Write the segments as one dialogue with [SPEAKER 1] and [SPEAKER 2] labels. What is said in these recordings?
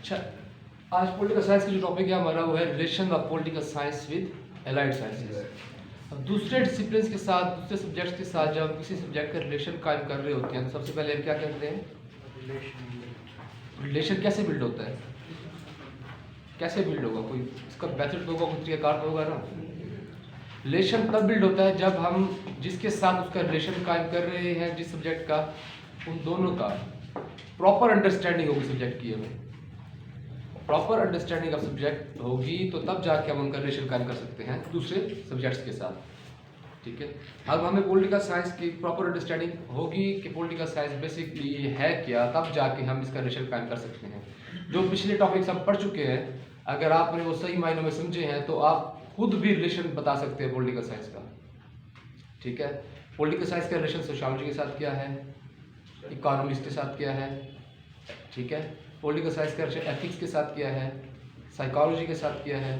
[SPEAKER 1] अच्छा, आज political science का जो टॉपिक है हमारा वो है relation of political science with allied sciences. अब दूसरे डिसिप्लिन के साथ, दूसरे सब्जेक्ट्स के साथ जब हम किसी सब्जेक्ट का रिलेशन कायम कर रहे होते हैं तो सबसे पहले हम क्या करते हैं? रिलेशन कैसे बिल्ड होता है, कैसे बिल्ड होगा? कोई इसका मेथड होगा, कोई तरीकाकार तो होगा ना। रिलेशन तब बिल्ड होता है जब हम जिसके साथ उसका रिलेशन कायम कर रहे हैं, जिस सब्जेक्ट का, उन दोनों का प्रॉपर अंडरस्टैंडिंग होगी सब्जेक्ट की। हमें प्रॉपर अंडरस्टैंडिंग ऑफ सब्जेक्ट होगी तो तब जाके हम उनका रिलेशन कायम कर सकते हैं दूसरे सब्जेक्ट्स के साथ। ठीक है, अब हमें पॉलिटिकल साइंस की प्रॉपर अंडरस्टैंडिंग होगी कि पॉलिटिकल साइंस बेसिकली है क्या, तब जाके हम इसका रिलेशन कायम कर सकते हैं। जो पिछले टॉपिक्स हम पढ़ चुके हैं, अगर आपने वो सही मायनों में समझे हैं तो आप खुद भी रिलेशन बता सकते हैं पॉलिटिकल साइंस का। ठीक है, पॉलिटिकल साइंस का रिलेशन सोशियोलॉजी के साथ क्या है, इकोनॉमिक्स के साथ क्या है। ठीक है, पॉलिटिकल साइंस का रिलेशन एथिक्स के साथ क्या है, साइकोलॉजी के साथ क्या है।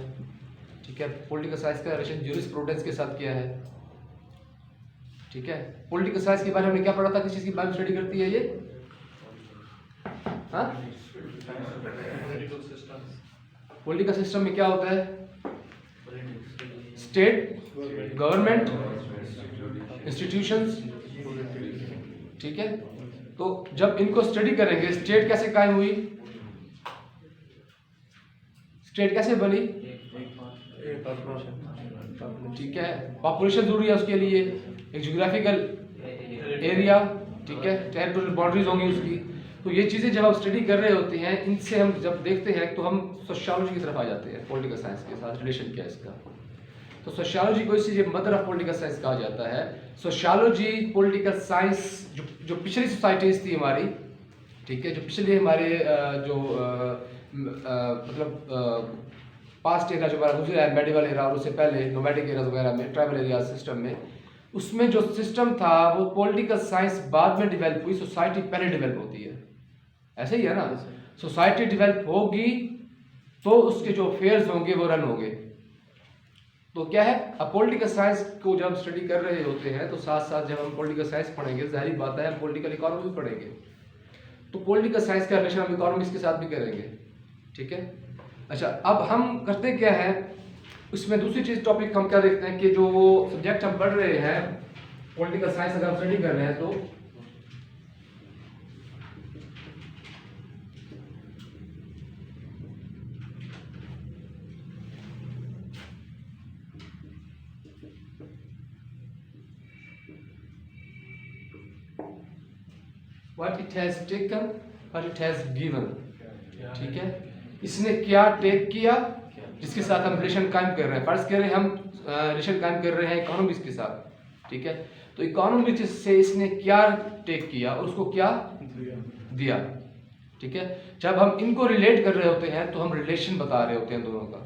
[SPEAKER 1] ठीक है, पॉलिटिकल साइंस का रिलेशन ज्यूरिस्प्रूडेंस के साथ क्या है। ठीक है, पॉलिटिकल साइंस के बारे में हमने क्या पढ़ा था, किस चीज़ की बारे में स्टडी करती है ये? हाँ, पॉलिटिकल सिस्टम में क्या होता है? State, government, institutions. ठीक है, तो जब इनको स्टडी करेंगे, स्टेट कैसे कायम हुई, स्टेट कैसे बनी। ठीक है, पॉपुलेशन जरूरी है उसके लिए, एक ज्योग्राफिकल एरिया, ठीक है, टेरिटोरियल बाउंड्रीज होंगी उसकी। तो ये चीज़ें जब हम स्टडी कर रहे होते हैं, इनसे हम जब देखते हैं तो हम सोशियोलॉजी की तरफ आ जाते हैं। पॉलिटिकल साइंस के साथ रिलेशन क्या है इसका, तो सोशियोलॉजी को इसीलिए मदर ऑफ पॉलिटिकल साइंस कहा जाता है। सोशियोलॉजी पॉलिटिकल साइंस जो पिछली सोसाइटीज थी हमारी, ठीक है, जो पिछले हमारे मतलब पास्ट एरा जो हमारा गुजरा है, मेडिवल एरा, और उससे पहले नोमैडिक एराज वगैरह में, ट्राइबल एरिया सिस्टम में, उसमें जो सिस्टम था वो पॉलिटिकल साइंस बाद में डेवलप हुई, सोसाइटी पहले डेवलप होती है। ऐसे ही है ना, सोसाइटी डेवलप होगी तो उसके जो अफेयर्स होंगे वो रन होंगे। तो क्या है, अब पॉलिटिकल साइंस को जब हम स्टडी कर रहे होते हैं तो साथ साथ जब हम पॉलिटिकल साइंस पढ़ेंगे, जाहिर बात है हम पॉलिटिकल इकोनॉमी भी पढ़ेंगे, तो पॉलिटिकल साइंस का रिलेशन हम इकोनॉमिक्स के साथ भी करेंगे। ठीक है, अच्छा, अब हम करते क्या है, उसमें दूसरी चीज टॉपिक हम क्या देखते हैं कि जो सब्जेक्ट हम पढ़ रहे हैं पॉलिटिकल साइंस अगर हम स्टडी कर रहे हैं तो what it has taken, what it has given। ठीक है, इसने क्या टेक किया जिसके साथ हम रिलेशन कायम कर रहे हैं। फर्ज करें हम रिलेशन कायम कर रहे हैं इकोनॉमिक्स के साथ। ठीक है, तो इकोनॉमिक्स से इसने क्या टेक किया और उसको क्या दिया। ठीक है, जब हम इनको रिलेट कर रहे होते हैं तो हम रिलेशन बता रहे होते हैं दोनों का।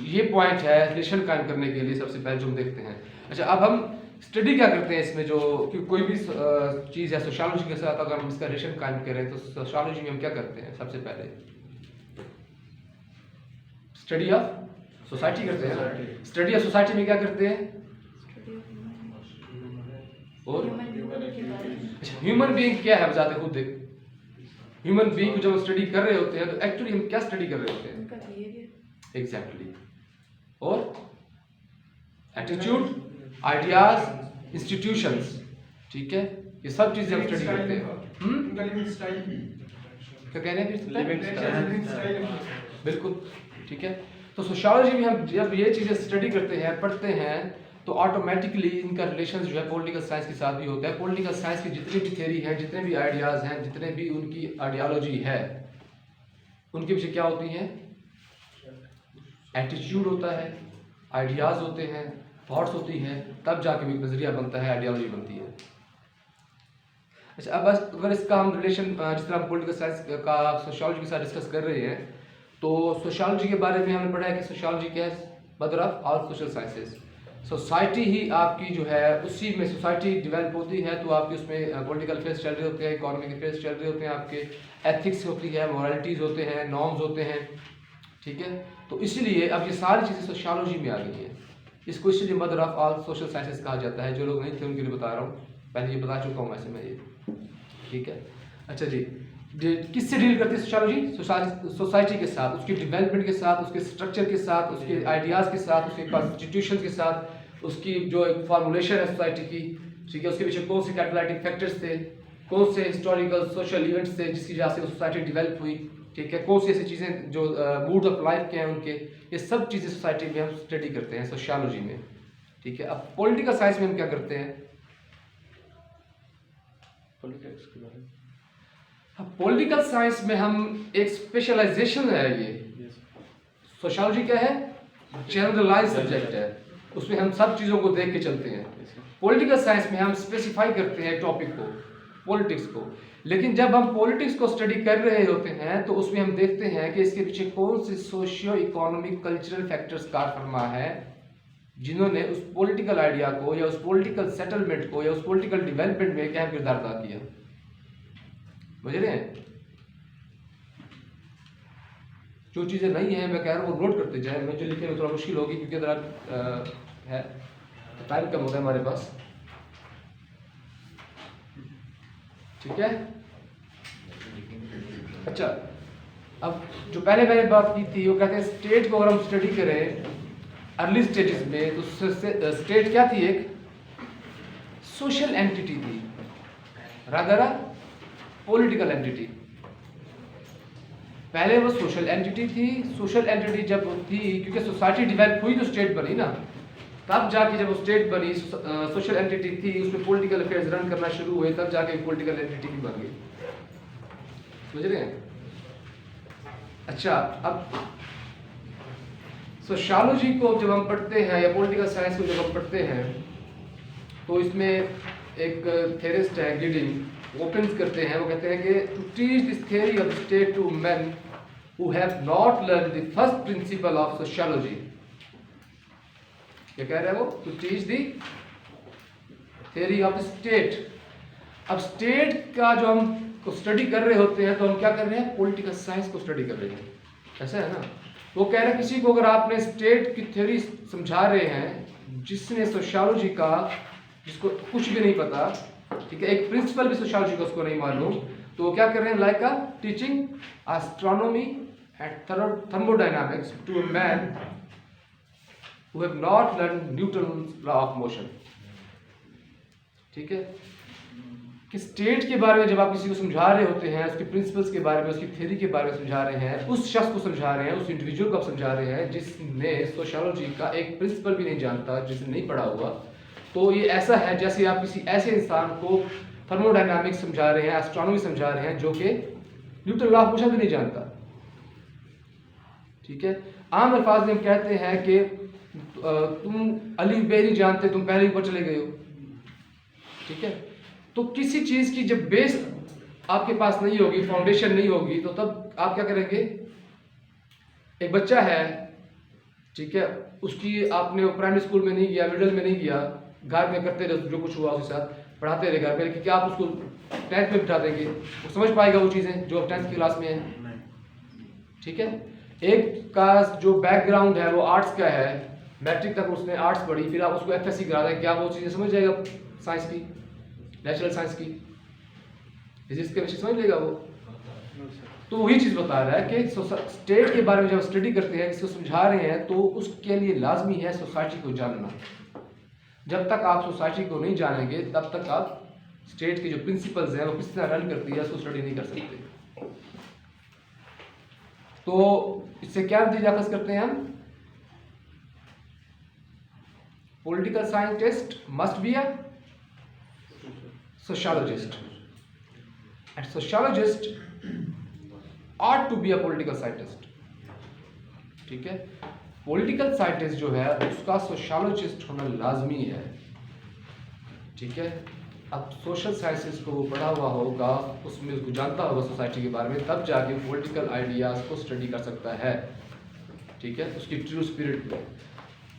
[SPEAKER 1] ये पॉइंट है रिलेशन कायम करने के लिए सबसे पहले जो हम देखते हैं। अच्छा, अब हम स्टडी क्या करते हैं इसमें, जो कि कोई भी चीज़ है सोशियोलॉजी के साथ अगर हम इसका रिलेशन कायम करें तो सोशियोलॉजी में हम क्या करते हैं? सबसे पहले स्टडी ऑफ सोसाइटी करते हैं। स्टडी ऑफ सोसाइटी में क्या करते हैं? और ह्यूमन बीइंग क्या है बताते खुद देख। ह्यूमन बीइंग को जब स्टडी कर रहे होते हैं तो एक्चुअली हम क्या स्टडी कर रहे होते हैं? एग्जैक्टली, और एटीट्यूड, आइडियाज, इंस्टीट्यूशंस। ठीक है, ये सब चीजें हम स्टडी करते हैं। क्या कह रहे हैं? बिल्कुल, ठीक है। तो सोशियोलॉजी में हम जब ये चीजें स्टडी करते हैं, पढ़ते हैं, तो ऑटोमेटिकली इनका रिलेशन जो है पॉलिटिकल साइंस के साथ भी होता है। पॉलिटिकल साइंस की जितनी भी थ्योरी है, जितने भी आइडियाज हैं, जितने भी उनकी आइडियोलॉजी है, उनके पीछे क्या होती हैं? एटीट्यूड होता है, आइडियाज होते हैं, थॉट्स होती हैं, तब जाके एक नजरिया बनता है, आइडियोलॉजी बनती है। अच्छा, अब अगर इसका हम रिलेशन जिस तरह हम पॉलिटिकल साइंस का सोशियोलॉजी के साथ डिस्कस कर रहे हैं, तो सोशियोलॉजी के बारे में हमने पढ़ा है कि सोशियोलॉजी क्या है? Mother of all social sciences. Society ही आपकी जो है, उसी में सोसाइटी डेवलप होती है तो आपके उसमें पॉलिटिकल अफेयर्स चल रहे होते हैं, इकोनॉमिक अफेयर्स चल रहे होते हैं, आपके एथिक्स होती है, मॉरलिटीज़ होते हैं, नॉर्म्स होते हैं। ठीक है, तो इसीलिए अब ये सारी चीज़ें सोशियोलॉजी में आ गई हैं। इसको इसलिए mother of all social sciences कहा जाता है। जो लोग नहीं थे उनके लिए बता रहा हूँ, पहले ये बता चुका हूँ वैसे मैं ये। ठीक है, अच्छा जी, किससे डील करती है सोशियोलॉजी? सोसाइटी के साथ, उसके डेवलपमेंट के साथ, उसके स्ट्रक्चर के साथ, उसके आइडियाज़ के साथ, उसके कॉन्स्टिट्यूशन के साथ, उसकी जो एक फार्मूलेशन है सोसाइटी की, ठीक है, उसके पीछे कौन से कैलकुलेटिंग फैक्टर्स थे, कौन से हिस्टोरिकल सोशल इवेंट्स थे जिसकी वजह से सोसाइटी डेवलप हुई, ठीक है, कौन सी ऐसी चीज़ें जो मूड ऑफ लाइफ के हैं उनके, ये सब चीज़ें सोसाइटी में हम स्टडी करते हैं सोशियोलॉजी में, ठीक है। अब पॉलिटिकल साइंस में हम क्या करते हैं? पॉलिटिक्स के बारे में पॉलिटिकल साइंस में हम एक स्पेशलाइजेशन है, ये सोशियोलॉजी क्या है? जनरलाइज सब्जेक्ट है, उसमें हम सब चीज़ों को देख के चलते हैं। पॉलिटिकल साइंस में हम स्पेसिफाई करते हैं टॉपिक को, पॉलिटिक्स को। लेकिन जब हम पॉलिटिक्स को स्टडी कर रहे होते हैं तो उसमें हम देखते हैं कि इसके पीछे कौन से socio economic cultural factors car फरमा है जिन्होंने उस पॉलिटिकल आइडिया को या उस पॉलिटिकल सेटलमेंट को या उस पॉलिटिकल डेवलपमेंट में क्या किरदार अदा किया। समझ रहे हैं? जो चीज़ें नहीं है मैं कह रहा हूँ वो नोट करते जाए, मुझे लिखने में थोड़ा मुश्किल होगी क्योंकि ज़रा है टाइम कम होता है हमारे पास, ठीक है। अच्छा, अब जो पहले मैंने बात की थी वो कहते हैं स्टेट को अगर हम स्टडी करें अर्ली स्टेजेस में तो स्टेट क्या थी? एक सोशल एंटिटी थी, रादर पॉलिटिकल एंटिटी। पहले वो सोशल एंटिटी थी। सोशल एंटिटी जब थी क्योंकि सोसाइटी डेवलप हुई तो स्टेट बनी ना, तब जाके जब वो स्टेट बनी सोशल एंटिटी थी, उसमें पॉलिटिकल अफेयर्स रन करना शुरू हुए, तब जाके पॉलिटिकल एंटिटी भी बन गई। समझ रहे हैं? अच्छा, अब सोशियोलॉजी को जब हम पढ़ते हैं या पॉलिटिकल साइंस को जब हम पढ़ते हैं तो इसमें एक थेरिस्ट है गिडिंग, ओपन करते हैं, वो कहते हैं कि to teach this theory of state to men who have not learn the first principle of sociology. क्या कह रहे हैं वो? To teach the theory of state. अब स्टेट का जो हम को स्टडी कर रहे होते हैं तो हम क्या कर रहे हैं? पॉलिटिकल साइंस को स्टडी कर रहे हैं, ऐसा है ना। वो कह रहे हैं किसी को अगर आपने स्टेट की थ्योरी समझा रहे हैं जिसने सोशियोलॉजी का, जिसको कुछ भी नहीं पता, ठीक है, एक प्रिंसिपल भी सोशियोलॉजी का उसको नहीं मालूम, तो वो क्या कर रहे हैं? Like a teaching astronomy and thermodynamics to a man who have not learn Newton's law of motion. ठीक है, कि स्टेट के बारे में जब आप किसी को समझा रहे होते हैं, उसके प्रिंसिपल्स के बारे में, उसकी थ्योरी के बारे में समझा रहे हैं, उस शख्स को समझा रहे हैं, उस इंडिविजुअल को आप समझा रहे हैं जिसने सोशियोलॉजी का एक प्रिंसिपल भी नहीं जानता, जिसने नहीं पढ़ा हुआ, तो ये ऐसा है जैसे आप किसी ऐसे इंसान को थर्मोडायनामिक्स समझा रहे हैं, एस्ट्रोनॉमी समझा रहे हैं जो कि न्यूटन लॉ ऑफ मोशन भी नहीं जानता। ठीक है, आम अल्फाज में हम कहते हैं कि तुम अली बे नहीं जानते, तुम पहले ऊपर चले गए हो। ठीक है, तो किसी चीज की जब बेस आपके पास नहीं होगी, फाउंडेशन नहीं होगी, तो तब आप क्या करेंगे? एक बच्चा है, ठीक है, उसकी आपने प्राइमरी स्कूल में नहीं गया, मिडिल में नहीं गया, घर में करते रहे जो कुछ हुआ उसके साथ, पढ़ाते रहे घर में, क्या आप उसको 10th में बिठा देंगे? वो समझ पाएगा वो चीज़ें जो 10th की क्लास में है? ठीक है, एक का जो बैकग्राउंड है वो आर्ट्स का है, मैट्रिक तक उसने आर्ट्स पढ़ी, फिर आप उसको FSC करा दें, क्या वो चीज़ें समझ जाएगा? साइंस की, नेचुरल साइंस की, फिजिक्स के विषय समझ लेगा वो? तो वही चीज़ बता रहा है कि स्टेट के बारे में जब स्टडी करते हैं, किसी को समझा रहे हैं, तो उसके लिए लाजमी है सोसाइटी को जानना। जब तक आप सोसाइटी को नहीं जानेंगे तब तक आप स्टेट के जो प्रिंसिपल्स हैं वो किस तरह रन करती है उसको स्टडी नहीं कर सकते। तो इससे क्या नतीजा अखज़ करते हैं हम? Political scientist must be a sociologist and sociologist ought to be a political scientist। ठीक है, पॉलिटिकल साइंटिस्ट जो है उसका सोशियोलॉजिस्ट होना लाजमी है। ठीक है, अब सोशल साइंसेस को वो पढ़ा हुआ होगा, उसमें उसको जानता होगा सोसाइटी के बारे में, तब जाके पॉलिटिकल आइडियाज को स्टडी कर सकता है। ठीक है, उसकी ट्रू स्पिरिट में।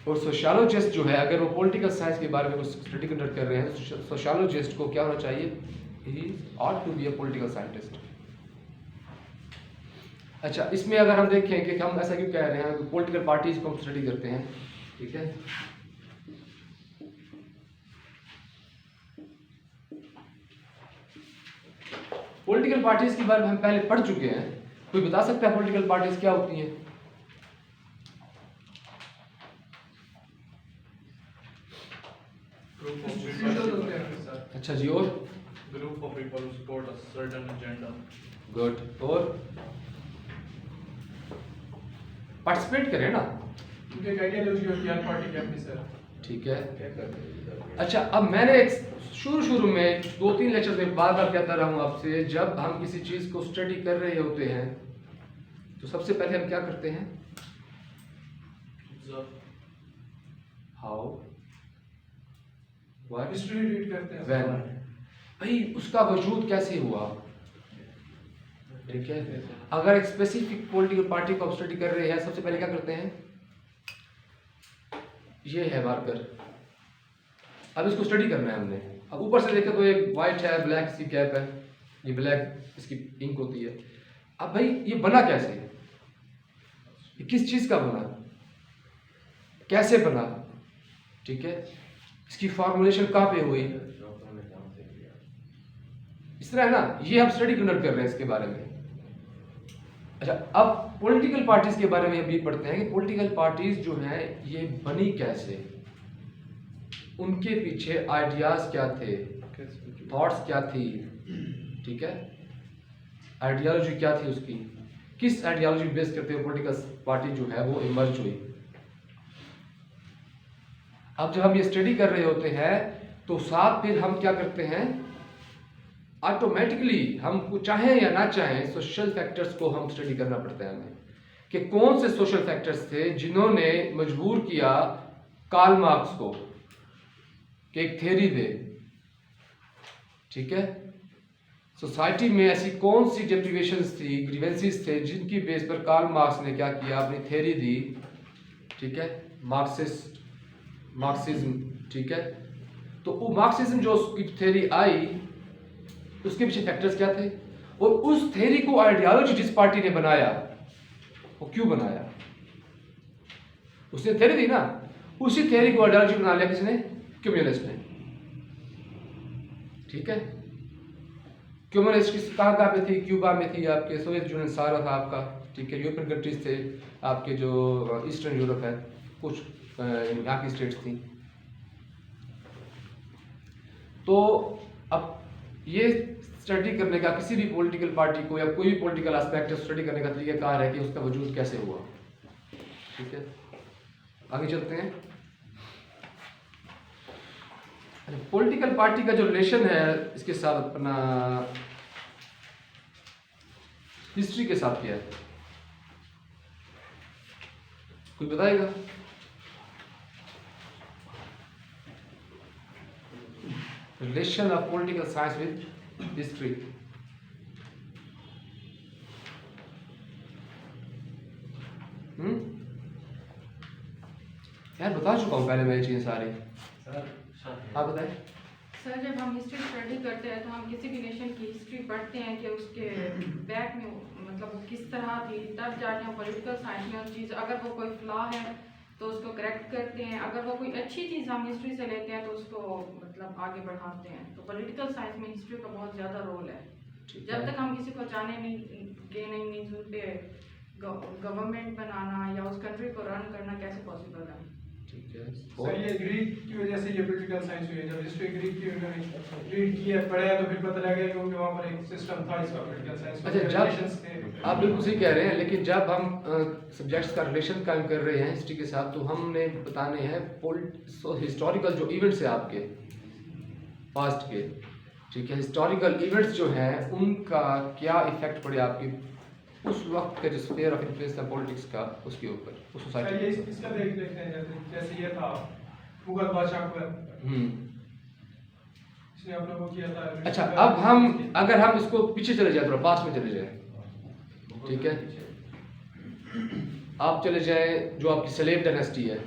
[SPEAKER 1] और सोशियोलॉजिस्ट जो है अगर वो पॉलिटिकल साइंस के बारे में कुछ स्टडी कंडक्ट कर रहे हैं तो सोशियोलॉजिस्ट को क्या होना चाहिए? He ought to be a political scientist. अच्छा, इसमें अगर हम देखें कि हम ऐसा क्यों कह रहे हैं, पॉलिटिकल पार्टीज को हम स्टडी करते हैं। ठीक है, पॉलिटिकल पार्टीज के बारे में हम पहले पढ़ चुके हैं। कोई बता सकता है पॉलिटिकल पार्टीज क्या होती हैं? अच्छा जी, और
[SPEAKER 2] Group of people who support a certain agenda.
[SPEAKER 1] Good, और पार्टिसिपेट करें ना,
[SPEAKER 3] क्योंकि एक आइडियोलॉजी होती है हर पार्टी की अपनी सर।
[SPEAKER 1] ठीक है। अच्छा, अब मैंने शुरू में 2-3 लेक्चर में बार बार कहता रहा हूँ आपसे, जब हम किसी चीज़ को स्टडी कर रहे होते हैं तो सबसे पहले हम क्या करते हैं? हाउ, व्हाट,
[SPEAKER 3] हिस्ट्री रीड करते हैं।
[SPEAKER 1] व्हेन, भाई उसका वजूद कैसे हुआ, ठीक है। अगर एक स्पेसिफिक पॉलिटिकल पार्टी को आप स्टडी कर रहे हैं, सबसे पहले क्या करते हैं? ये है मार्कर, अब इसको स्टडी करना है हमने। अब ऊपर से देखें तो एक वाइट है, ब्लैक सी कैप है, ये ब्लैक इसकी इंक होती है। अब भाई ये बना कैसे, ये किस चीज़ का बना, कैसे बना, ठीक है, इसकी फॉर्मुलेशन कहाँ पे हुई, इस तरह है ना, ये हम स्टडी कंडक्ट कर रहे हैं इसके बारे में। अच्छा, अब पॉलिटिकल पार्टीज के बारे में हम ये पढ़ते हैं कि पॉलिटिकल पार्टीज जो हैं ये बनी कैसे, उनके पीछे आइडियाज क्या थे, थॉट्स क्या थी, ठीक है, आइडियोलॉजी क्या थी उसकी, किस आइडियोलॉजी बेस करते हुए पॉलिटिकल पार्टी जो है वो इमर्ज हुई। अब जब हम ये स्टडी कर रहे होते हैं तो साथ फिर हम क्या करते हैं, ऑटोमेटिकली हम चाहें या ना चाहें सोशल फैक्टर्स को हम स्टडी करना पड़ता है हमें, कि कौन से सोशल फैक्टर्स थे जिन्होंने मजबूर किया कार्ल मार्क्स को कि एक थ्योरी दे, ठीक है। सोसाइटी में ऐसी कौन सी डेप्रिवेशंस थी, ग्रीवेंसीज थे, जिनकी बेस पर कार्ल मार्क्स ने क्या किया, अपनी थ्योरी दी, ठीक है, मार्क्सिज्म, ठीक है। तो वो मार्क्सिज्म जो उसकी थ्योरी आई, उसके पीछे फैक्टर्स क्या थे, और उस थ्योरी को आइडियोलॉजी जिस पार्टी ने बनाया वो क्यों बनाया, उसने थ्योरी दी ना, उसी थ्योरी को आइडियोलॉजी बना लिया किसने, कम्युनिस्ट ने, ठीक है। कम्युनिस्ट किस कहाँ पे थी, क्यूबा में थी, आपके सोवियत यूनियन सारा था आपका, ठीक है, यूरोपियन कंट्रीज थे, आपके जो ईस्टर्न यूरोप है, कुछ यहाँ की स्टेट्स थी। तो अब ये स्टडी करने का, किसी भी पॉलिटिकल पार्टी को या कोई भी पॉलिटिकल एस्पेक्ट स्टडी करने का तरीका कार है कि उसका वजूद कैसे हुआ, ठीक है। आगे चलते हैं। पॉलिटिकल पार्टी का जो रिलेशन है इसके साथ अपना हिस्ट्री के साथ क्या है, कोई बताएगा? Relation of political science with history. यार बता चुका हूँ पहले मैं ये चीजें सारी। आप बताएं।
[SPEAKER 4] सर, जब हम हिस्ट्री स्टडी करते हैं तो हम किसी भी नेशन की हिस्ट्री पढ़ते हैं कि उसके बैक में मतलब वो किस तरह थी, तब जाके हम पॉलिटिकल साइंस में उस चीज़, अगर वो कोई फ्लॉ है तो उसको करेक्ट करते हैं, अगर वो कोई अच्छी चीज़ हम हिस्ट्री से लेते हैं तो उसको मतलब आगे बढ़ाते हैं। तो पॉलिटिकल साइंस में हिस्ट्री का बहुत ज़्यादा रोल है। जब तक हम किसी को जाने नहीं सुनते, गवर्नमेंट बनाना या उस कंट्री को रन करना कैसे पॉसिबल है।
[SPEAKER 1] ठीक है,
[SPEAKER 3] सर ये ग्रीक की वजह से ये पॉलिटिकल साइंस हुई है। जब हिस्ट्री ग्रीक की रीड की है, पढ़ा है, तो फिर पता लगा कि उनके वहाँ पर एक सिस्टम था इसका पॉलिटिकल साइंस।
[SPEAKER 1] अच्छा, जब आप बिल्कुल सही कह रहे हैं, लेकिन जब हम सब्जेक्ट्स का रिलेशन कायम कर रहे हैं हिस्ट्री के साथ, तो हमने बताने हैं हिस्टोरिकल जो इवेंट्स है आपके पास्ट के, ठीक है, हिस्टोरिकल इवेंट्स जो हैं उनका क्या इफेक्ट पड़े आपकी उस वक्त का जो स्फीयर ऑफ इन्फ्लुएंस था पॉलिटिक्स का, उसके ऊपर, उस सोसाइटी के ऊपर।
[SPEAKER 3] इसका देख लेते हैं, जैसे ये था मुगल बादशाह अकबर, इसने अपना वो किया था।
[SPEAKER 1] अच्छा, अब हम अगर हम इसको पीछे चले जाए, थोड़ा पास में चले जाए, ठीक है, आप चले जाए जो आपकी सलेब डायनेस्टी है,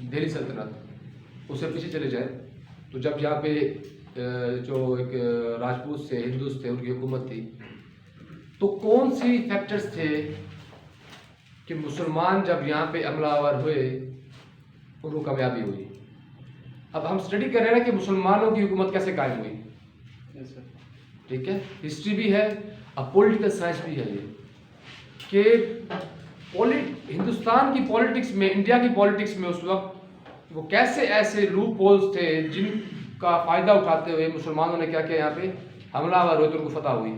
[SPEAKER 1] दिल्ली सल्तनत, उससे पीछे चले जाए, तो जब यहाँ पे जो एक राजपूत से हिंदूस थे उनकी हुकूमत थी, तो कौन सी फैक्टर्स थे कि मुसलमान जब यहाँ पे हमलावर हुए उनको कामयाबी हुई। अब हम स्टडी कर रहे हैं कि मुसलमानों की हुकूमत कैसे कायम हुई। ठीक है, हिस्ट्री भी है, अब पॉलिटिकल साइंस भी है ये कि हिंदुस्तान की पॉलिटिक्स में, इंडिया की पॉलिटिक्स में उस वक्त वो कैसे ऐसे लूप होल्स थे जिनका फ़ायदा उठाते हुए मुसलमानों ने क्या किया, यहाँ पे हमलावर हुए तो उनको फतह हुई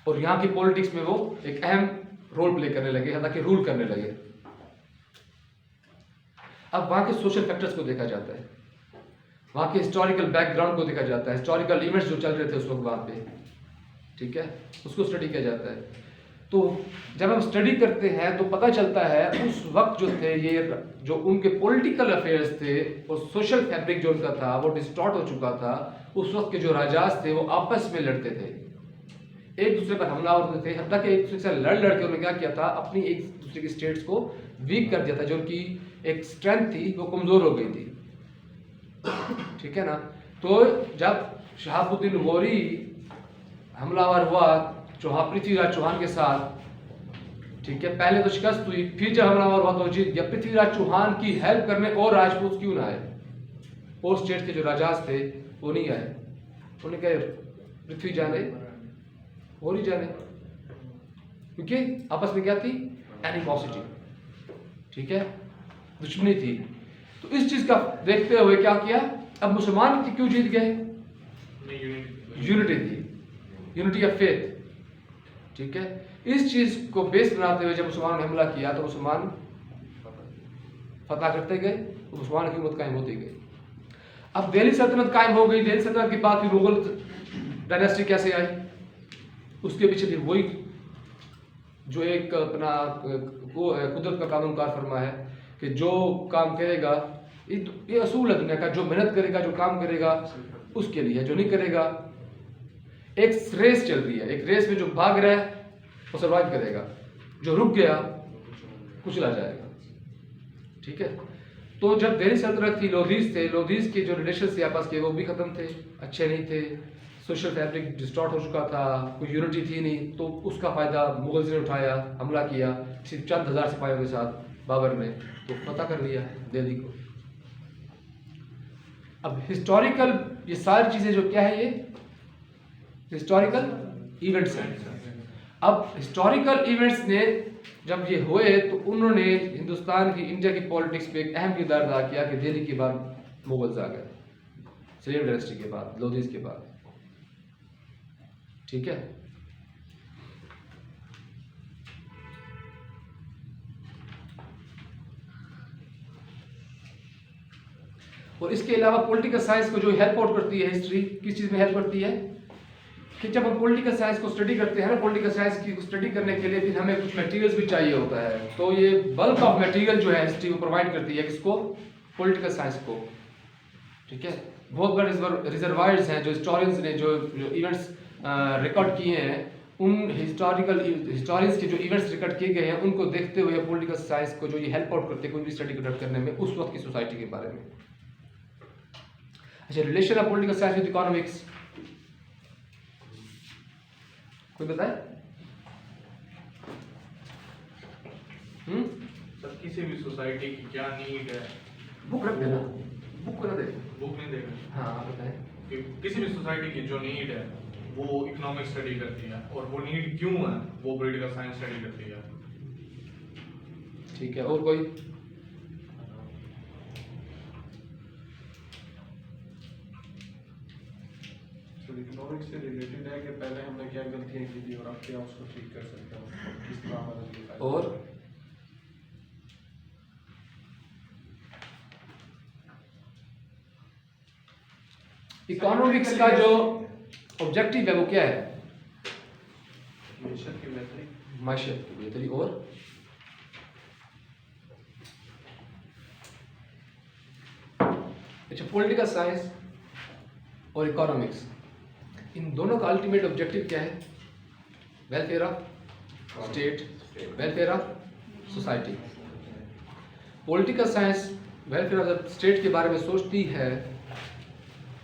[SPEAKER 1] और यहाँ की पॉलिटिक्स में वो एक अहम रोल प्ले करने लगे, हालांकि रूल करने लगे। अब वहाँ के सोशल फैक्टर्स को देखा जाता है, वहाँ के हिस्टोरिकल बैकग्राउंड को देखा जाता है, हिस्टोरिकल इवेंट्स जो चल रहे थे उस वक्त वहाँ पे, ठीक है, उसको स्टडी किया जाता है। तो जब हम स्टडी करते हैं तो पता चलता है उस वक्त जो थे ये जो उनके पॉलिटिकल अफेयर्स थे और सोशल फैब्रिक जो उनका था वो डिस्टॉर्ट हो चुका था। उस वक्त के जो राजाज थे वो आपस में लड़ते थे, एक दूसरे पर हमला होते थे, हत्ता कि एक दूसरे से लड़ के उन्होंने क्या किया था, अपनी एक दूसरे की स्टेट्स को वीक कर दिया था, जो उनकी एक स्ट्रेंथ थी वो कमज़ोर हो गई थी, ठीक है ना। तो जब शहाबुद्दीन गौरी हमलावर हुआ पृथ्वीराज चौहान के साथ, ठीक है, पहले तो शिकस्त हुई, फिर जब हमलावर हुआ तो जीत गया। पृथ्वीराज चौहान की हेल्प करने और राजपूत क्यों ना आए, और स्टेट के जो राजाज थे वो नहीं आए, उन्होंने कहा पृथ्वी जाने और ही जाने, क्योंकि आपस में क्या थी, एनिमोसिटी, ठीक है, दुश्मनी थी। तो इस चीज का देखते हुए क्या किया, अब मुसलमान क्यों जीत गए, यूनिटी थी, यूनिटी ऑफ फेथ, ठीक है। इस चीज को बेस बनाते हुए जब मुसलमानों ने हमला किया तो मुसलमान फतह करते गए, तो मुसलमान की हुकूमत कायम होती गई। अब दिल्ली सल्तनत कायम हो गई। दिल्ली सल्तनत के बाद फिर मुगल डायनेस्टी कैसे आई, उसके पीछे भी वही जो एक अपना कुदरत का कानून कार फरमा है कि जो काम करेगा, ये असूल है दुनिया का, जो मेहनत करेगा, जो काम करेगा उसके लिए, जो नहीं करेगा, एक रेस चल रही है, एक रेस में जो भाग रहा है वो सर्वाइव करेगा, जो रुक गया कुचला जाएगा, ठीक है। तो जब दिल्ली सल्तनत थी, लोधीस थे, लोधीस के जो रिलेशन थे आपस के वो भी खत्म थे, अच्छे नहीं थे, सोशल फैब्रिक डिस्टॉर्ट हो चुका था, कोई यूनिटी थी नहीं। तो उसका फ़ायदा मुगल्स ने उठाया, हमला किया, सिर्फ चंद हज़ार सिपाहियों के साथ बाबर ने तो फतह कर लिया दिल्ली को। अब हिस्टोरिकल ये सारी चीज़ें जो क्या है, ये हिस्टोरिकल इवेंट्स हैं। अब हिस्टोरिकल इवेंट्स ने जब ये हुए तो उन्होंने हिंदुस्तान की, इंडिया की पॉलिटिक्स पे एक अहम किरदार अदा किया कि दिल्ली के बाद मुगल्स आ गए, स्लेव डायनेस्टी के बाद, लोधीस के बाद, ठीक है। और इसके अलावा पॉलिटिकल साइंस को जो हेल्प आउट करती है, हिस्ट्री किस चीज़ में हेल्प करती है कि जब हम पॉलिटिकल साइंस को स्टडी करते हैं ना, पॉलिटिकल साइंस की स्टडी करने के लिए फिर हमें कुछ मटेरियल्स भी चाहिए होता है। तो ये बल्क ऑफ मटेरियल जो है हिस्ट्री को प्रोवाइड करती है, किसको, पॉलिटिकल साइंस को, ठीक है। बहुत बड़े रिजर्वायर्स हैं जो हिस्टोरियंस ने जो इवेंट्स रिकॉर्ड किए हैं, उन हिस्टोरियंस के जो इवेंट्स रिकॉर्ड किए गए हैं उनको देखते हुए पॉलिटिकल साइंस को जो ये हेल्प आउट करते हैं कोई भी स्टडी कंडक्ट करने में उस वक्त की सोसाइटी के बारे में। अच्छा, relation of political science with economics कोई बताए?
[SPEAKER 2] सर किसी भी सोसाइटी की क्या नीड है,
[SPEAKER 1] बुक रख देना, बुक को ना दे,
[SPEAKER 2] बुक नहीं देगा।
[SPEAKER 1] हाँ बताएं।
[SPEAKER 2] कि किसी भी सोसाइटी की जो नीड है वो इकोनॉमिक्स स्टडी करती है, और वो नीड क्यों है वो पॉलिटिकल साइंस स्टडी करती है।
[SPEAKER 1] ठीक है, और कोई?
[SPEAKER 5] इकोनॉमिक्स से रिलेटेड है कि पहले हमने क्या गलतियां की थी और अब क्या उसको ठीक कर सकते हैं, किस तरह हमारा।
[SPEAKER 1] और इकोनॉमिक्स का जो ऑब्जेक्टिव है वो क्या है?
[SPEAKER 5] मैशत की बेहतरी,
[SPEAKER 1] माशियत की बेहतरी। और अच्छा, पॉलिटिकल साइंस और इकोनॉमिक्स, इन दोनों का अल्टीमेट ऑब्जेक्टिव क्या है? Welfare of state, welfare of society. Political science welfare of the state के बारे में सोचती है,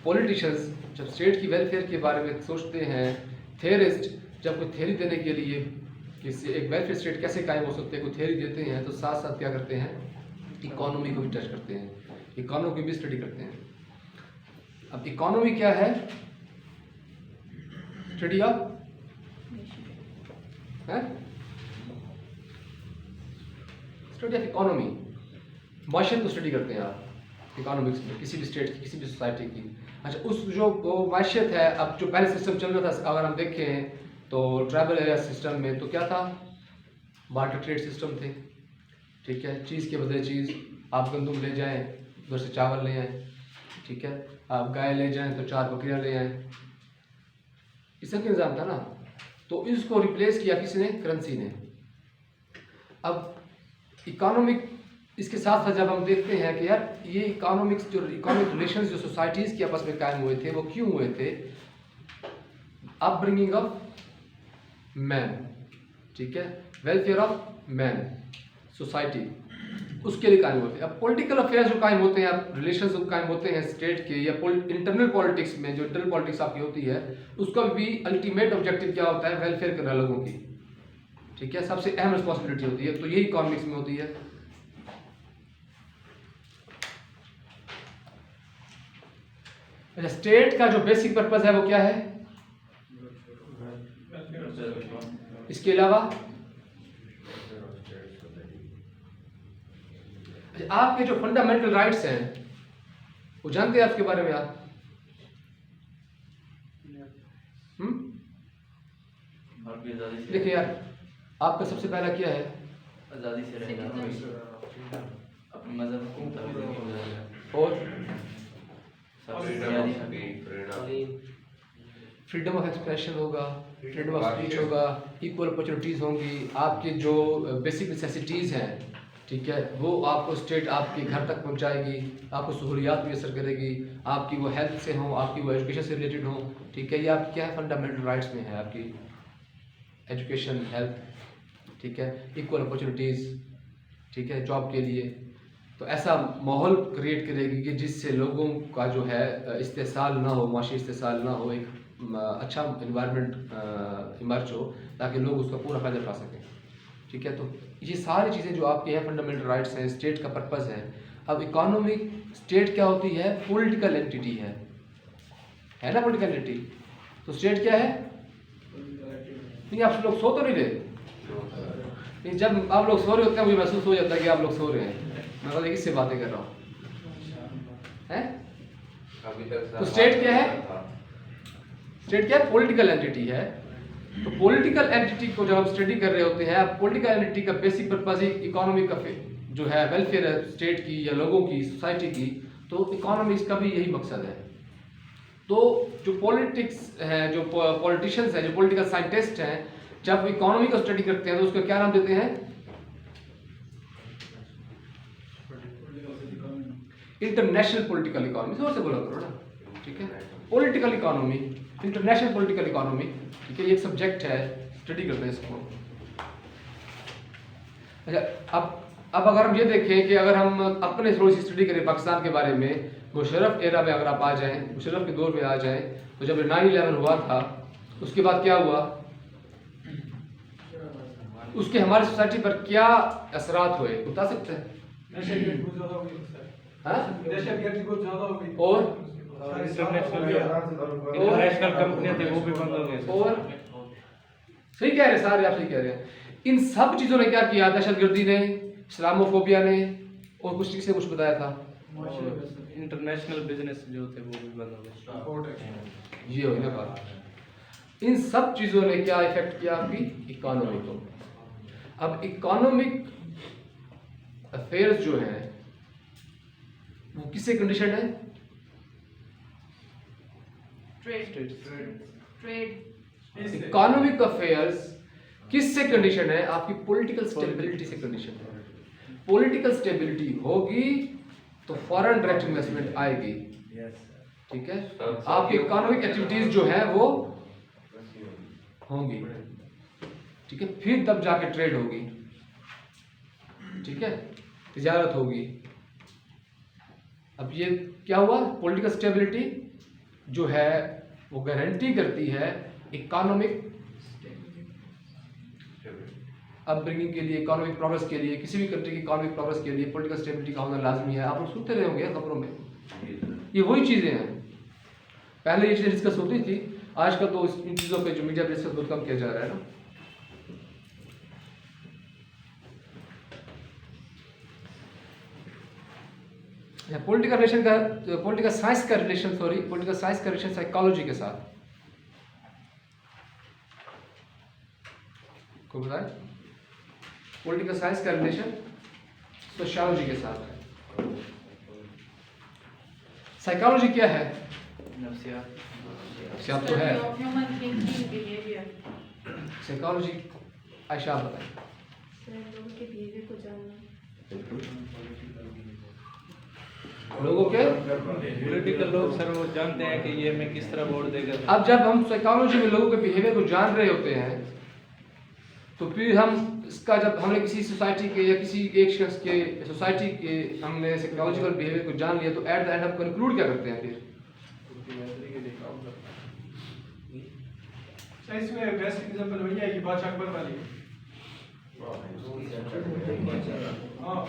[SPEAKER 1] पॉलिटिशियंस जब स्टेट की वेलफेयर के बारे में सोचते हैं, थेरिस्ट जब कोई थ्योरी देने के लिए किसी एक वेलफेयर स्टेट कैसे कायम हो सकते हैं कोई थ्योरी देते हैं, तो साथ साथ क्या करते हैं, इकोनॉमी को भी टच करते हैं, इकोनॉमी की भी स्टडी करते हैं। अब इकोनॉमी क्या है? स्टडी ऑफ है, स्टडी ऑफ इकोनॉमी, माशियत को स्टडी करते हैं आप इकोनॉमिक्स में, किसी भी स्टेट की, किसी भी सोसाइटी की। अच्छा, उस जो माशियत है, अब जो पहले सिस्टम चल रहा था अगर हम देखें तो ट्राइबल एरिया सिस्टम में तो क्या था, बार्टर ट्रेड सिस्टम थे, ठीक है, चीज़ के बदले चीज़, आप गंदुम ले जाएं उधर से चावल ले आएँ, ठीक है, आप गाय ले जाएं तो 4 बकरियां ले आएँ, इस तरह का निज़ाम था ना। तो इसको रिप्लेस किया किसने, करेंसी ने। अब इकोनॉमिक इसके साथ साथ जब हम देखते हैं कि यार ये इकोनॉमिक रिलेशंस जो सोसाइटीज़ के आपस में कायम हुए थे वो क्यों हुए थे, अपब्रिंगिंग ऑफ मैन, ठीक है, वेलफेयर ऑफ मैन, सोसाइटी, उसके लिए कायम होते हैं। अब पॉलिटिकल अफेयर्स जो कायम होते हैं, अब रिलेशंस जो कायम होते हैं स्टेट के या इंटरनल पॉलिटिक्स में, जो इंटरनल पॉलिटिक्स आपकी होती है उसका भी अल्टीमेट ऑब्जेक्टिव क्या होता है, वेलफेयर करना लोगों की, ठीक है, सबसे अहम रिस्पॉन्सिबिलिटी होती है, तो यही इकोनॉमिक्स में होती है। अच्छा, स्टेट का जो बेसिक पर्पस है वो क्या है, इसके अलावा आपके जो फंडामेंटल राइट्स हैं वो जानते हैं आपके बारे में आप? देखिए यार, आपका सबसे पहला क्या है,
[SPEAKER 6] आज़ादी से रहना, अपने मज़हब को मुताबिक,
[SPEAKER 1] और
[SPEAKER 6] और
[SPEAKER 1] फ्रीडम ऑफ एक्सप्रेशन होगा, फ्रीडम ऑफ स्पीच होगा, इक्वल अपॉर्चुनिटीज़ होंगी, आपके जो बेसिक नेसेसिटीज़ हैं, ठीक है, वो आपको स्टेट आपके घर तक पहुंचाएगी, आपको सहूलियात मैसर करेगी, आपकी वो हेल्थ से हो, आपकी वो एजुकेशन से रिलेटेड हो, ठीक है, ये आपकी क्या है, फंडामेंटल राइट्स में है आपकी एजुकेशन, हेल्थ, ठीक है, इक्वल अपॉर्चुनिटीज़, ठीक है, जॉब के लिए। तो ऐसा माहौल क्रिएट करेगी कि जिससे लोगों का जो है इस्तेसाल ना हो, माशी इस्तेसाल ना हो, एक अच्छा इन्वायरमेंट इमर्ज हो ताकि लोग उसका पूरा फ़ायदा उठा सकें, ठीक है। तो ये सारी चीज़ें जो आपके हैं फंडामेंटल राइट्स हैं, स्टेट का पर्पस है। अब इकोनॉमिक स्टेट क्या होती है, पॉलिटिकल एंटिटी है ना, पॉलिटिकल एंटिटी। तो स्टेट क्या है, नहीं आप लोग सो तो नहीं रहे, नहीं जब आप लोग सो रहे होते हैं मुझे महसूस हो जाता है कि आप लोग सो रहे हैं, मैं मतलब किससे बातें कर रहा हूँ, हैं? तो स्टेट क्या है, स्टेट क्या है, पॉलिटिकल एंटिटी है। तो पॉलिटिकल एंटिटी को जब हम स्टडी कर रहे होते हैं, पॉलिटिकल एंटिटी का बेसिक पर्पस इकोनॉमिक का जो है वेलफेयर है स्टेट की या लोगों की, सोसाइटी की, तो इकोनॉमिक्स का भी यही मकसद है। तो जो पॉलिटिक्स है, जो पॉलिटिशियंस हैं, जो पॉलिटिकल साइंटिस्ट हैं, जब इकोनॉमी को स्टडी करते हैं तो उसको क्या नाम देते हैं, इंटरनेशनल पॉलिटिकल इकोनॉमी। जोर से बोला करो ना, ठीक है, political economy, international political economy, ठीक है, ये एक सब्जेक्ट है, स्टडी करते हैं इसको। अच्छा, अब अगर हम ये देखें कि अगर हम अपने थोड़ी सी स्टडी करें पाकिस्तान के बारे में, मुशर्रफ एरा में अगर आप आ जाएं, मुशर्रफ के दौर में आ जाएं, तो जब 9/11 हुआ था उसके बाद क्या हुआ, उसके हमारी सोसाइटी पर क्या असरात हुए बता सकते हैं?
[SPEAKER 3] दहशतगर्दी बहुत ज़्यादा हो गई सर,
[SPEAKER 1] हाँ?
[SPEAKER 3] दहशतगर्दी बहुत ज़्यादा हो गई,
[SPEAKER 1] और
[SPEAKER 7] इंटरनेशनल कंपनियां थी वो भी बंद हो गई।
[SPEAKER 1] और सही कह रहे हैं सारे, आप सही कह रहे हैं। इन सब चीज़ों ने क्या किया, दहशतगर्दी ने, इस्लामोफोबिया ने, और कुछ किसी ने कुछ बताया था,
[SPEAKER 7] इंटरनेशनल बिजनेस जो थे वो भी बंद हो गए।
[SPEAKER 1] ये हो ना बात। इन सब चीज़ों ने क्या इफेक्ट किया आपकी इकोनॉमी को। अब इकोनॉमिक अफेयर्स जो हैं वो किससे कंडीशन है,
[SPEAKER 4] ट्रेड,
[SPEAKER 1] इकोनॉमिक अफेयर्स किससे कंडीशन है, आपकी पॉलिटिकल स्टेबिलिटी से कंडीशन है। पॉलिटिकल स्टेबिलिटी होगी तो फॉरेन डायरेक्ट इन्वेस्टमेंट आएगी, ठीक है, आपकी इकोनॉमिक एक्टिविटीज जो है वो होंगी, ठीक है, फिर तब जाके ट्रेड होगी, ठीक है, तिजारत होगी। अब ये क्या हुआ, पॉलिटिकल स्टेबिलिटी जो है वो गारंटी करती है इकोनॉमिक अपब्रिंगिंग के लिए, इकोनॉमिक प्रोग्रेस के लिए, किसी भी कंट्री की इकोनॉमिक प्रोग्रेस के लिए पॉलिटिकल स्टेबिलिटी का होना लाजमी है। आप लोग सुनते रहे होंगे खबरों में, ये वही चीज़ें हैं, पहले ये चीज़ें डिस्कस होती थी, आजकल तो इन चीज़ों पे जो मीडिया पे डिस्कस बहुत कम किया जा रहा है ना। पॉलिटिकल रिलेशन का पॉलिटिकल साइंस का रिलेशन साइकोलॉजी के साथ को बताए। पॉलिटिकल साइंस का रिलेशन सोशियोलॉजी के साथ है। साइकोलॉजी क्या है? नफ्सियात तो है।
[SPEAKER 4] Human thinking behaviour.
[SPEAKER 1] Psychology Ayesha आप बताएं।
[SPEAKER 4] लोगों के बिहेवियर को जानना।
[SPEAKER 1] लोगों के
[SPEAKER 7] पॉलिटिकल लोग सर वो जानते हैं कि ये हमें किस तरह वोट देगा।
[SPEAKER 1] अब जब हम साइकोलॉजी में लोगों के बिहेवियर को जान रहे होते हैं तो फिर हम इसका जब हमने किसी सोसाइटी के या किसी एक शख्स के सोसाइटी के हमने साइकोलॉजिकल बिहेवियर को जान लिया तो एट द एंड हम कंक्लूड क्या करते हैं फिर?
[SPEAKER 3] इसमें बेस्ट एग्जांपल वही है कि बादशाह अकबर वाली। हाँ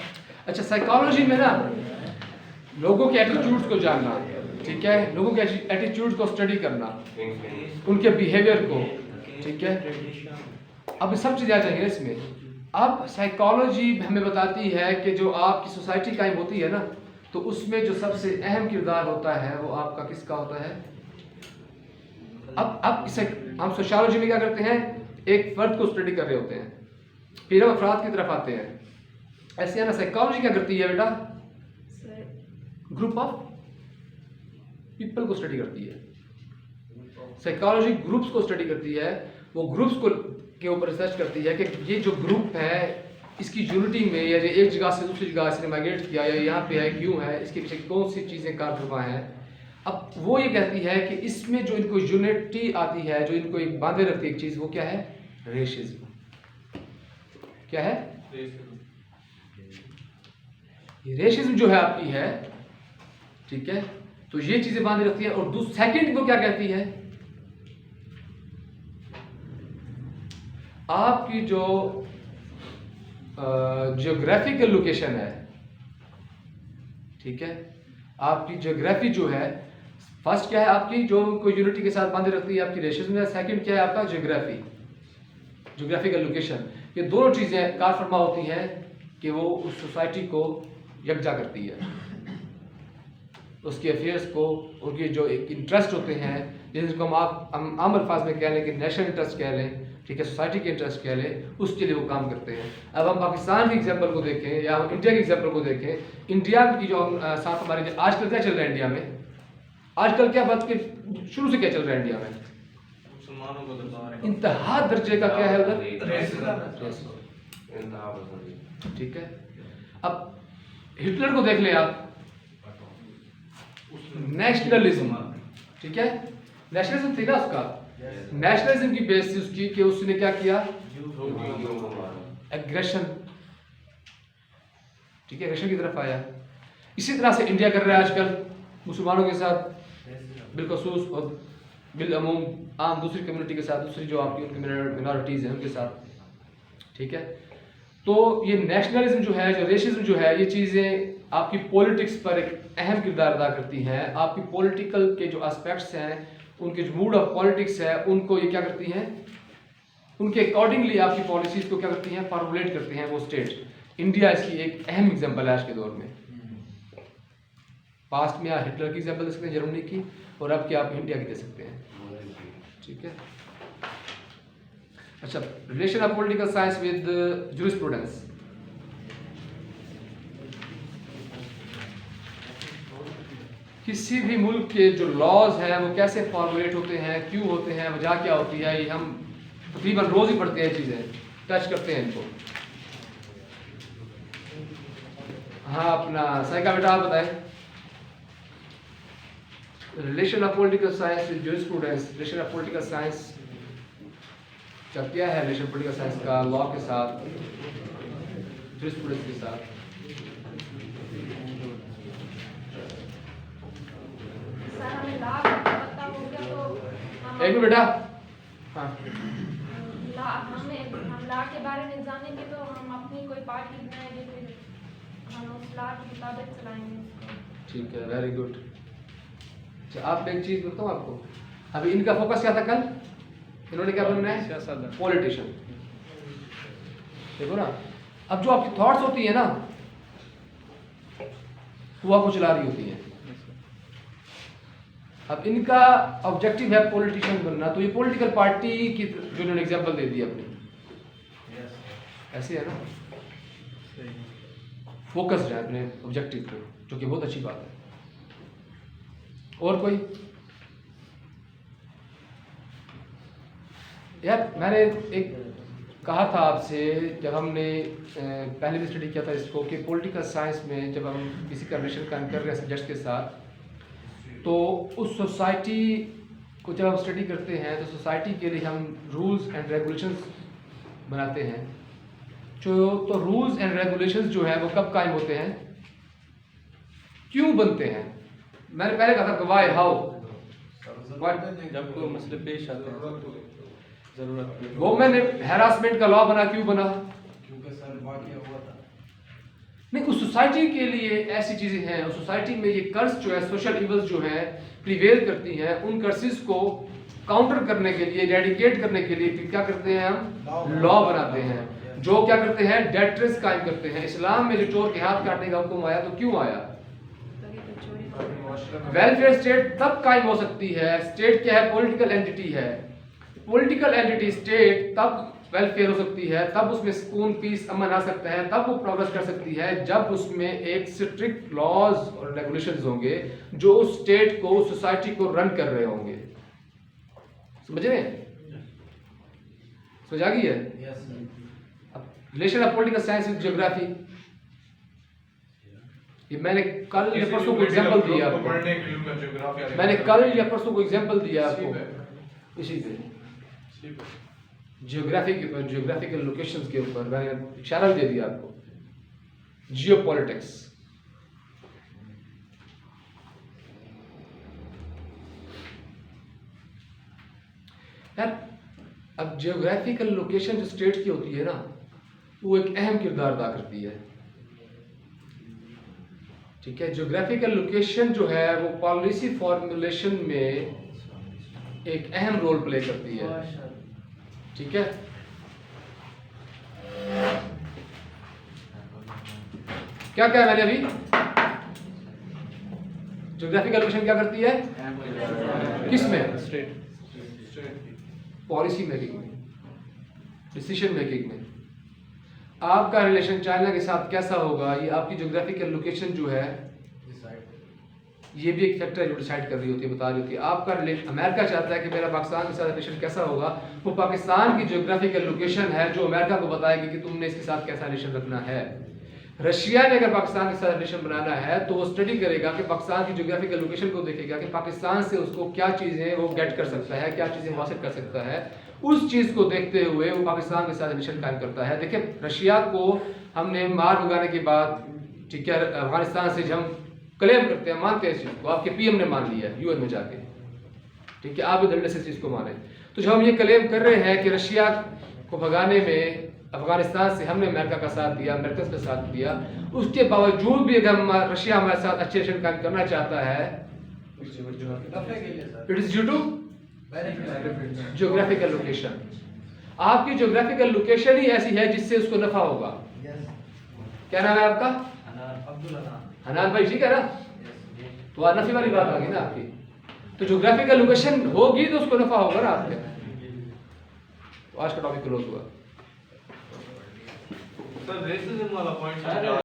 [SPEAKER 1] अच्छा, साइकोलॉजी में ना लोगों के एटीट्यूड्स को जानना, ठीक है, लोगों के एटीट्यूड को स्टडी करना, उनके बिहेवियर को, ठीक है। अब सब चीज़ें आ जाएंगी इसमें। अब साइकोलॉजी हमें बताती है कि जो आपकी सोसाइटी कायम होती है ना तो उसमें जो सबसे अहम किरदार होता है वो आपका किसका होता है? अब इसे हम सोशियोलॉजी में क्या करते हैं, एक फर्द को स्टडी कर रहे होते हैं, फिर हम अफराद की तरफ आते हैं। ऐसे है ना, साइकोलॉजी क्या करती है बेटा? ग्रुप ऑफ पीपल को स्टडी करती है। साइकोलॉजी ग्रुप्स को स्टडी करती है, वो ग्रुप्स को के ऊपर रिसर्च करती है कि ये जो ग्रुप है इसकी यूनिटी में या एक जगह से दूसरी जगह इसने माइग्रेट किया या यहाँ पे है क्यों है, इसके पीछे कौन सी चीज़ें कारफरमा हैं। अब वो ये कहती है कि इसमें जो इनको यूनिटी आती है, जो इनको एक बांधे रखती है एक चीज़, वो क्या है? रेशिज्म। क्या है? ये रेशिज्म जो है आपकी है, ठीक है, तो ये चीज़ें बांधे रखती है। और सेकंड को क्या कहती है? आपकी जो जियोग्राफिकल लोकेशन है, ठीक है, आपकी जियोग्राफी जो है, फर्स्ट क्या है आपकी जो कोई यूनिटी के साथ बांधे रखती है आपकी रेशिज्म है, सेकंड क्या है आपका? Geographical location. ये दोनों चीज़ें कार फरमा होती हैं कि वो उस सोसाइटी को यकजा करती है, उसके अफेयर्स को, उनके जो एक इंटरेस्ट होते हैं जिनको हम आम अल्फाज में कह लें कि नेशनल इंटरेस्ट कह लें, ठीक है, सोसाइटी के इंटरेस्ट कह लें, उसके लिए वो काम करते हैं। अब हम पाकिस्तान के एग्जांपल को देखें या हम इंडिया के एग्जांपल को देखें, इंडिया की जो साथ हमारे आजकल क्या चल रहा है इंडिया में, आजकल क्या बात के शुरू से क्या चल रहा है इंडिया में?
[SPEAKER 2] मुसलमानों को दबा रहे हैं।
[SPEAKER 1] इंतहा दर्जे का क्या है उधर? ठीक है। अब हिटलर को देख लें आप, नेशनलिज्म, ठीक है, नेशनलिज्म थी ना उसका, नेशनलिज्म की बेस थी उसकी कि उसने क्या किया? एग्रेशन, ठीक है, एग्रेशन की तरफ आया। इसी तरह से इंडिया कर रहा है आजकल मुसलमानों के साथ बिलखसूस और बिलअमूम आम दूसरी कम्युनिटी के साथ, दूसरी जो आपकी उनकी मिनॉरिटीज़ हैं उनके साथ, ठीक है। तो ये नेशनलिज्म जो है, जो रेशिज्म जो है, ये चीज़ें आपकी पॉलिटिक्स पर एक अहम किरदार अदा करती हैं। आपकी पॉलिटिकल के जो एस्पेक्ट्स हैं, उनके जो मूड ऑफ पॉलिटिक्स है, उनको ये क्या करती हैं, उनके अकॉर्डिंगली आपकी पॉलिसीज़ को क्या करती हैं? फॉर्मुलेट करते हैं वो स्टेट। इंडिया इसकी एक अहम एग्जाम्पल है आज के दौर में। पास्ट में आप हिटलर की एग्जाम्पल दे सकते हैं, जर्मनी की, और अब क्या आप इंडिया की दे सकते हैं, ठीक है। अच्छा, relation of political science with jurisprudence. किसी भी मुल्क के जो लॉज हैं वो कैसे फॉर्मुलेट होते हैं, क्यों होते हैं, वजह क्या होती है, ये हम तकरीबन रोज ही पढ़ते हैं, चीज़ें टच करते हैं इनको। हाँ, अपना साइका बेटा आप बताएं। Relation of political science with jurisprudence, relation of political science का क्या है? रिलेशन पॉलिटिकल साइंस का लॉ के साथ, जूरिस्प्रूडेंस के साथ। एक मिनट बेटा। हाँ,
[SPEAKER 8] हम लॉ के बारे में जानेंगे तो हम अपनी कोई पार्टी बनाएंगे, फिर हम उस लॉ के मुताबिक चलाएंगे।
[SPEAKER 1] ठीक है, वेरी गुड। अच्छा, आप एक चीज़ बताऊँ आपको, अभी इनका फोकस क्या था कल? इन्होंने क्या बनना है?
[SPEAKER 7] सियासतदान।
[SPEAKER 1] पॉलिटिशियन। देखो ना, अब जो आपकी थॉट्स होती है ना, वो आपको चला रही होती है। अब इनका ऑब्जेक्टिव है पॉलिटिशियन बनना, तो ये पॉलिटिकल पार्टी की जो इन्होंने एग्जांपल दे दी अपनी, ऐसे है ना, फोकस्ड है अपने ऑब्जेक्टिव पे, जो कि बहुत अच्छी बात है। और कोई? यार मैंने एक कहा था आपसे, जब हमने पहले भी स्टडी किया था इसको, कि पॉलिटिकल साइंस में जब हम किसी का रिलेशन कायम कर रहे हैं सब्जेक्ट के साथ, तो उस सोसाइटी को जब हम स्टडी करते हैं तो सोसाइटी के लिए हम रूल्स एंड रेगुलेशंस बनाते हैं। तो रूल्स एंड रेगुलेशंस जो है वो कब कायम होते हैं, क्यों बनते हैं? मैंने पहले कहा था वाई, हाउ,
[SPEAKER 7] जब कोई मसले पेश आते हैं, जरूरत
[SPEAKER 1] वो मैंने हैरासमेंट का लॉ बना, क्यों बना?
[SPEAKER 5] क्योंकि सर वाकया हुआ था।
[SPEAKER 1] नहीं, उस सोसाइटी के लिए ऐसी चीजें हैं, उस सोसाइटी में ये कर्स जो है, सोशल इवल्स जो है प्रिवेल करती हैं, उन कर्सेस को काउंटर करने के लिए, रेडिकेट करने के लिए क्या करते हैं हम? लॉ बनाते हैं, जो क्या करते हैं? डेट्रेस कायम करते हैं। इस्लाम में जो चोर के हाथ काटने का हुक्म आया, तो क्यों आया? वेलफेयर स्टेट तब कायम हो सकती है, स्टेट क्या है? पॉलिटिकल एंटिटी है। पॉलिटिकल एंटिटी स्टेट तब वेलफेयर हो सकती है, तब उसमें सुकून, पीस, अमन आ सकता है, तब वो प्रोग्रेस कर सकती है, जब उसमें एक स्ट्रिक्ट लॉज और रेगुलेशंस होंगे जो उस स्टेट को, उस सोसाइटी को रन कर रहे होंगे। समझ रहे हैं? समझ आ गई है? Relation of political science with geography, ये मैंने कल या परसों को एग्जांपल दिया आपको,
[SPEAKER 2] पढ़ने के लिए उनका ज्योग्राफी
[SPEAKER 1] मैंने कल या परसों को एग्जांपल दिया आपको इसी पे, ज्योग्राफी के ऊपर, ज्योग्राफिकल लोकेशंस के ऊपर मैंने इशारा दे दिया आपको, जियोपॉलिटिक्स। यार अब जियोग्राफिकल लोकेशन जो स्टेट की होती है ना, वो एक अहम किरदार अदा करती है। ठीक है, ज्योग्राफिकल लोकेशन जो है वो पॉलिसी फॉर्मुलेशन में एक अहम रोल प्ले करती है। ठीक है, क्या क्या मैंने अभी? ज्योग्राफिकल लोकेशन क्या करती है? किसमें?
[SPEAKER 7] स्टेट
[SPEAKER 1] पॉलिसी मेकिंग में, डिसीजन मेकिंग में। आपका रिलेशन चाइना के साथ कैसा होगा, ये आपकी ज्योग्राफिकल लोकेशन जो है, ये भी एक फैक्टर है जो डिसाइड कर रही होती है, बता रही होती है। आपका अमेरिका चाहता है कि मेरा पाकिस्तान के साथ रिलेशन कैसा होगा, वो पाकिस्तान की ज्योग्राफिकल लोकेशन है जो अमेरिका को बताएगी कि तुमने इसके साथ कैसा रिलेशन रखना है। रशिया ने अगर पाकिस्तान के साथ रिलेशन बनाना है तो वो स्टडी करेगा कि पाकिस्तान की ज्योग्राफिकल लोकेशन को देखेगा कि पाकिस्तान से उसको क्या चीज़ें वो गेट कर सकता है, क्या चीज़ें हासिल कर सकता है। उस चीज़ को देखते हुए वो पाकिस्तान के साथ रिलेशन कायम करता है। देखिए, रशिया को हमने मार भगाने के बाद, ठीक है, अफगानिस्तान से जब हम क्लेम करते हैं, मानते हैं इस चीज़ को, आपके पीएम ने मान लिया यूएन में जाके, ठीक है, आप भी धड़ल्ले से इस चीज़ को माने। तो जब हम ये क्लेम कर रहे हैं कि रशिया को भगाने में अफगानिस्तान से हमने अमेरिका का साथ दिया, अमेरिकन का साथ दिया, उसके बावजूद भी अगर रशिया हमारे साथ अच्छे रिलेशन कायम करना चाहता है, it is due to geographical location. आपकी ज्योग्राफिकल लोकेशन ही ऐसी है जिससे उसको नफा होगा। क्या नाम है आपका? हनान भाई, ठीक है ना? तो आज नफी वाली बात आ गई ना आपकी। तो ज्योग्राफिकल लोकेशन होगी तो उसको नफा होगा ना आपके। तो आज का टॉपिक क्लोज हुआ।
[SPEAKER 2] सर रेसिज्म वाला पॉइंट